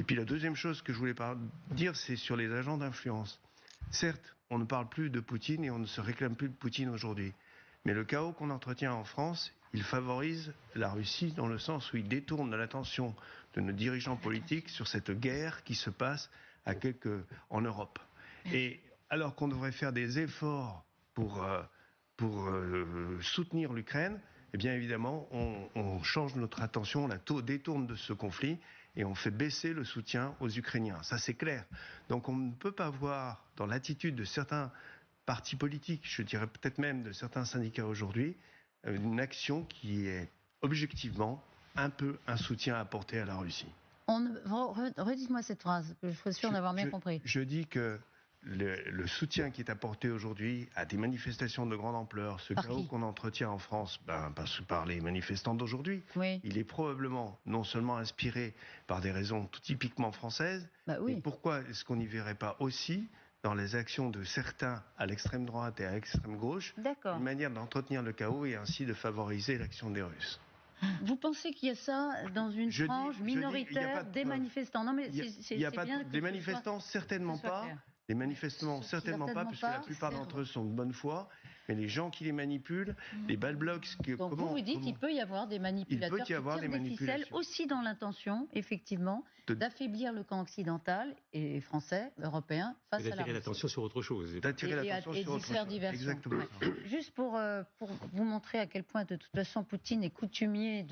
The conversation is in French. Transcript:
Et puis la deuxième chose que je voulais dire, c'est sur les agents d'influence. Certes, on ne parle plus de Poutine et on ne se réclame plus de Poutine aujourd'hui. Mais le chaos qu'on entretient en France, il favorise la Russie dans le sens où il détourne l'attention de nos dirigeants politiques sur cette guerre qui se passe en Europe. Et alors qu'on devrait faire des efforts pour soutenir l'Ukraine, eh bien évidemment, on change notre attention, on détourne de ce conflit et on fait baisser le soutien aux Ukrainiens. Ça, c'est clair. Donc on ne peut pas voir dans l'attitude de certains partis politiques, je dirais peut-être même de certains syndicats aujourd'hui, une action qui est objectivement un soutien apporté à la Russie. Redites-moi cette phrase, que je sois sûr d'avoir bien compris. Je dis que le soutien qui est apporté aujourd'hui à des manifestations de grande ampleur, ce chaos qu'on entretient en France, par les manifestants d'aujourd'hui, il est probablement non seulement inspiré par des raisons tout typiquement françaises, mais pourquoi est-ce qu'on n'y verrait pas aussi dans les actions de certains à l'extrême droite et à l'extrême gauche, une manière d'entretenir le chaos et ainsi de favoriser l'action des Russes? Vous pensez qu'il y a ça dans une frange minoritaire des manifestants? Non, mais il n'y a pas des manifestants, certainement pas. Les manifestants, certainement pas, puisque la plupart d'entre eux sont de bonne foi. Mais les gens qui les manipulent, les bad blocs... Donc vous dites qu'il peut y avoir des manipulateurs qui tirent des ficelles aussi dans l'intention, effectivement, d'affaiblir le camp occidental et français, européen, face à la Russie. D'attirer l'attention sur autre chose. Et d'y faire diversion. Exactement. Juste pour vous montrer à quel point, de toute façon, Poutine est coutumier